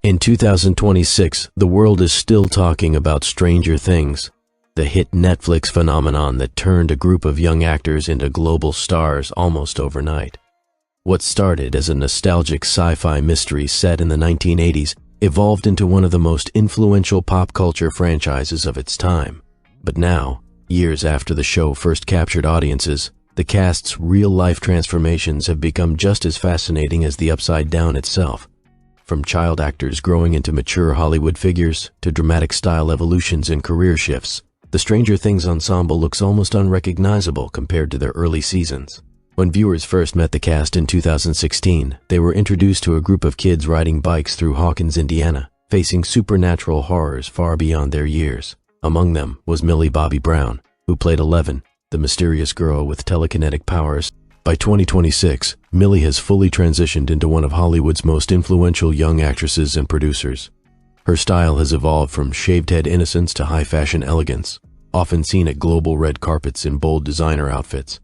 In 2026, the world is still talking about Stranger Things, the hit Netflix phenomenon that turned a group of young actors into global stars almost overnight. What started as a nostalgic sci-fi mystery set in the 1980s evolved into one of the most influential pop culture franchises of its time. But now, years after the show first captured audiences, the cast's real-life transformations have become just as fascinating as the Upside Down itself. From child actors growing into mature Hollywood figures to dramatic style evolutions and career shifts, the Stranger Things ensemble looks almost unrecognizable compared to their early seasons. When viewers first met the cast in 2016, they were introduced to a group of kids riding bikes through Hawkins, Indiana, facing supernatural horrors far beyond their years. Among them was Millie Bobby Brown, who played 11, the mysterious girl with telekinetic powers. By 2026, Millie has fully transitioned into one of Hollywood's most influential young actresses and producers. Her style has evolved from shaved-head innocence to high-fashion elegance, often seen at global red carpets in bold designer outfits.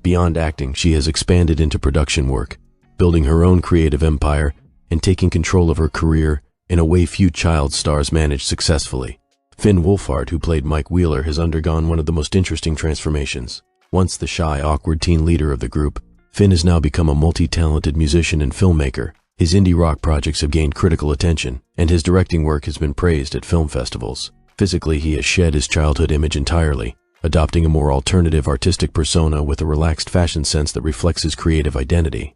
Beyond acting, she has expanded into production work, building her own creative empire and taking control of her career in a way few child stars manage successfully. Finn Wolfhard, who played Mike Wheeler, has undergone one of the most interesting transformations. Once the shy, awkward teen leader of the group, Finn has now become a multi-talented musician and filmmaker. His indie rock projects have gained critical attention, and his directing work has been praised at film festivals. Physically, he has shed his childhood image entirely, adopting a more alternative artistic persona with a relaxed fashion sense that reflects his creative identity.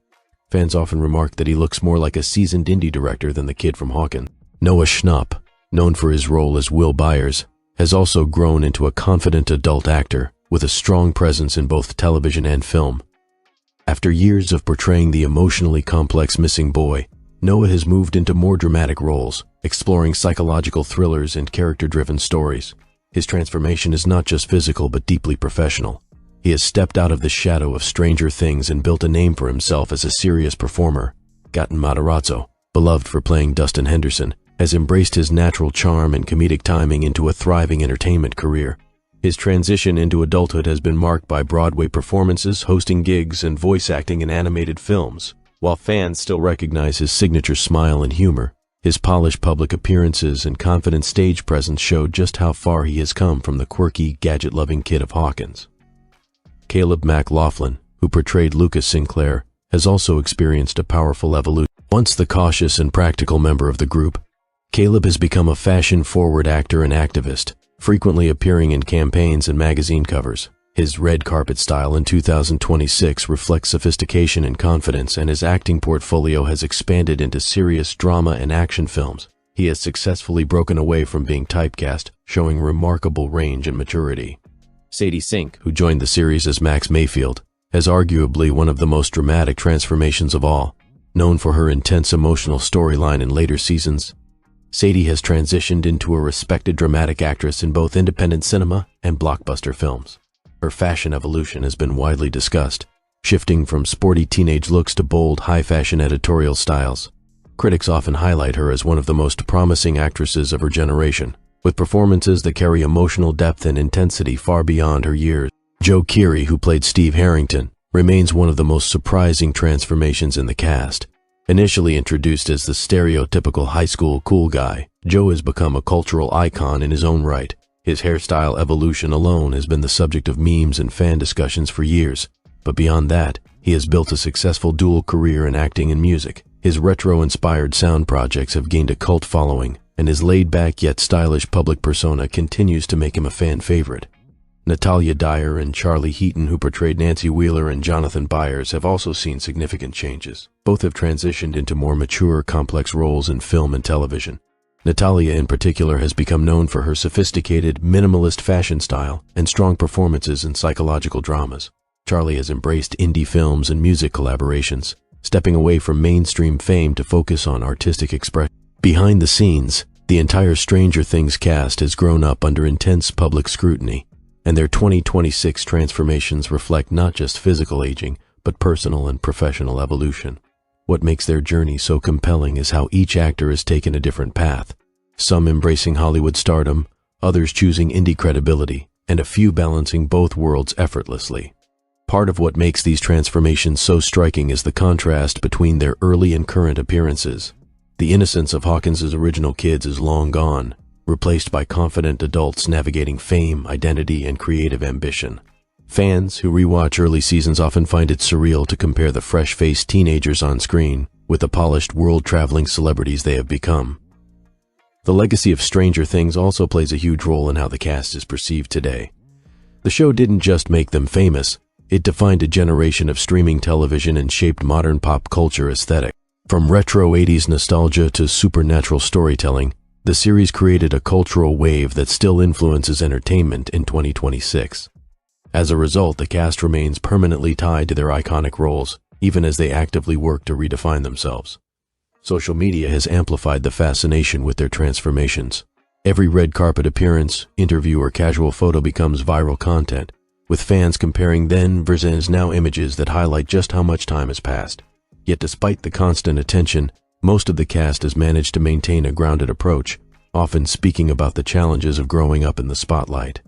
Fans often remark that he looks more like a seasoned indie director than the kid from Hawkins. Noah Schnapp, known for his role as Will Byers, has also grown into a confident adult actor with a strong presence in both television and film. After years of portraying the emotionally complex missing boy, Noah has moved into more dramatic roles, exploring psychological thrillers and character-driven stories. His transformation is not just physical but deeply professional. He has stepped out of the shadow of Stranger Things and built a name for himself as a serious performer. Gaten Matarazzo, beloved for playing Dustin Henderson, has embraced his natural charm and comedic timing into a thriving entertainment career. His transition into adulthood has been marked by Broadway performances, hosting gigs, and voice acting in animated films. While fans still recognize his signature smile and humor, his polished public appearances and confident stage presence show just how far he has come from the quirky, gadget-loving kid of Hawkins. Caleb MacLachlan, who portrayed Lucas Sinclair, has also experienced a powerful evolution. Once the cautious and practical member of the group, Caleb has become a fashion-forward actor and activist, frequently appearing in campaigns and magazine covers. His red carpet style in 2026 reflects sophistication and confidence, and his acting portfolio has expanded into serious drama and action films. He has successfully broken away from being typecast, showing remarkable range and maturity. Sadie Sink, who joined the series as Max Mayfield, has arguably one of the most dramatic transformations of all. Known for her intense emotional storyline in later seasons, Sadie has transitioned into a respected dramatic actress in both independent cinema and blockbuster films. Her fashion evolution has been widely discussed, shifting from sporty teenage looks to bold, high-fashion editorial styles. Critics often highlight her as one of the most promising actresses of her generation, with performances that carry emotional depth and intensity far beyond her years. Joe Keery, who played Steve Harrington, remains one of the most surprising transformations in the cast. Initially introduced as the stereotypical high school cool guy, Joe has become a cultural icon in his own right. His hairstyle evolution alone has been the subject of memes and fan discussions for years. But beyond that, he has built a successful dual career in acting and music. His retro-inspired sound projects have gained a cult following, and his laid-back yet stylish public persona continues to make him a fan favorite. Natalia Dyer and Charlie Heaton, who portrayed Nancy Wheeler and Jonathan Byers, have also seen significant changes. Both have transitioned into more mature, complex roles in film and television. Natalia in particular has become known for her sophisticated, minimalist fashion style and strong performances in psychological dramas. Charlie has embraced indie films and music collaborations, stepping away from mainstream fame to focus on artistic expression. Behind the scenes, the entire Stranger Things cast has grown up under intense public scrutiny, and their 2026 transformations reflect not just physical aging, but personal and professional evolution. What makes their journey so compelling is how each actor has taken a different path, some embracing Hollywood stardom, others choosing indie credibility, and a few balancing both worlds effortlessly. Part of what makes these transformations so striking is the contrast between their early and current appearances. The innocence of Hawkins' original kids is long gone, replaced by confident adults navigating fame, identity, and creative ambition. Fans who rewatch early seasons often find it surreal to compare the fresh-faced teenagers on screen with the polished world-traveling celebrities they have become. The legacy of Stranger Things also plays a huge role in how the cast is perceived today. The show didn't just make them famous, it defined a generation of streaming television and shaped modern pop culture aesthetic. From retro 80s nostalgia to supernatural storytelling, the series created a cultural wave that still influences entertainment in 2026. As a result, the cast remains permanently tied to their iconic roles, even as they actively work to redefine themselves. Social media has amplified the fascination with their transformations. Every red carpet appearance, interview, or casual photo becomes viral content, with fans comparing then versus now images that highlight just how much time has passed. Yet despite the constant attention, most of the cast has managed to maintain a grounded approach, often speaking about the challenges of growing up in the spotlight.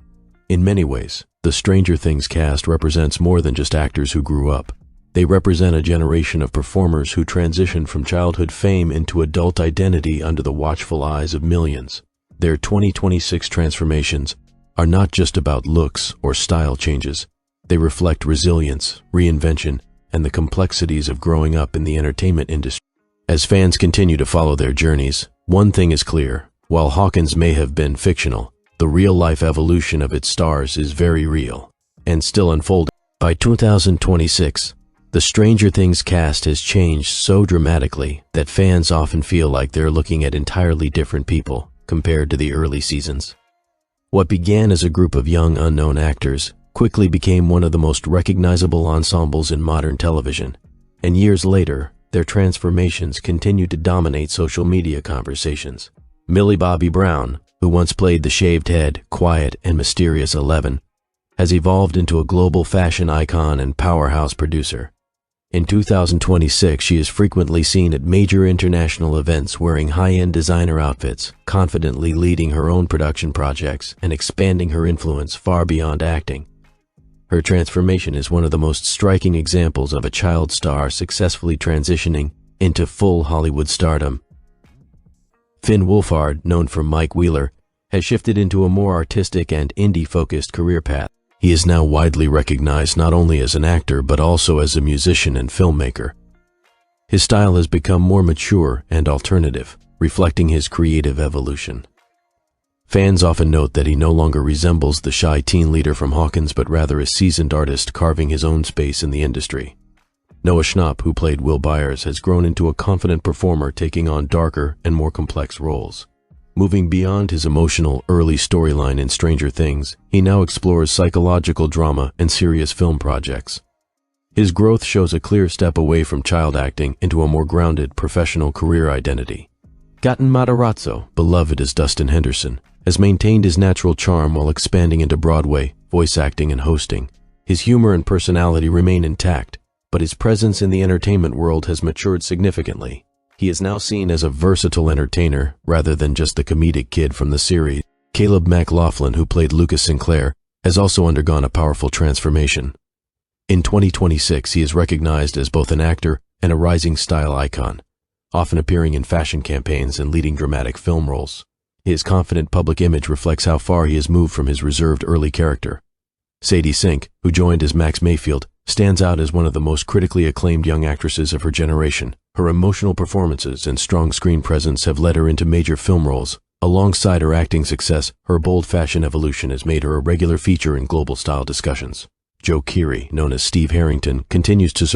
In many ways, the Stranger Things cast represents more than just actors who grew up. They represent a generation of performers who transitioned from childhood fame into adult identity under the watchful eyes of millions. Their 2026 transformations are not just about looks or style changes. They reflect resilience, reinvention, and the complexities of growing up in the entertainment industry. As fans continue to follow their journeys, one thing is clear. While Hawkins may have been fictional, the real-life evolution of its stars is very real and still unfolding. By 2026, the Stranger Things cast has changed so dramatically that fans often feel like they're looking at entirely different people compared to the early seasons. What began as a group of young unknown actors quickly became one of the most recognizable ensembles in modern television, and years later, their transformations continue to dominate social media conversations. Millie Bobby Brown, who once played the shaved-head, quiet, and mysterious Eleven, has evolved into a global fashion icon and powerhouse producer. In 2026, she is frequently seen at major international events wearing high-end designer outfits, confidently leading her own production projects and expanding her influence far beyond acting. Her transformation is one of the most striking examples of a child star successfully transitioning into full Hollywood stardom. Finn Wolfhard, known for Mike Wheeler, has shifted into a more artistic and indie-focused career path. He is now widely recognized not only as an actor but also as a musician and filmmaker. His style has become more mature and alternative, reflecting his creative evolution. Fans often note that he no longer resembles the shy teen leader from Hawkins but rather a seasoned artist carving his own space in the industry. Noah Schnapp, who played Will Byers, has grown into a confident performer taking on darker and more complex roles. Moving beyond his emotional, early storyline in Stranger Things, he now explores psychological drama and serious film projects. His growth shows a clear step away from child acting into a more grounded, professional career identity. Gaten Matarazzo, beloved as Dustin Henderson, has maintained his natural charm while expanding into Broadway, voice acting, and hosting. His humor and personality remain intact, but his presence in the entertainment world has matured significantly. He is now seen as a versatile entertainer rather than just the comedic kid from the series. Caleb McLaughlin, who played Lucas Sinclair, has also undergone a powerful transformation. In 2026, he is recognized as both an actor and a rising style icon, often appearing in fashion campaigns and leading dramatic film roles. His confident public image reflects how far he has moved from his reserved early character. Sadie Sink, who joined as Max Mayfield, stands out as one of the most critically acclaimed young actresses of her generation. Her emotional performances and strong screen presence have led her into major film roles. Alongside her acting success, her bold fashion evolution has made her a regular feature in global style discussions. Keery, known as Steve Harrington, continues to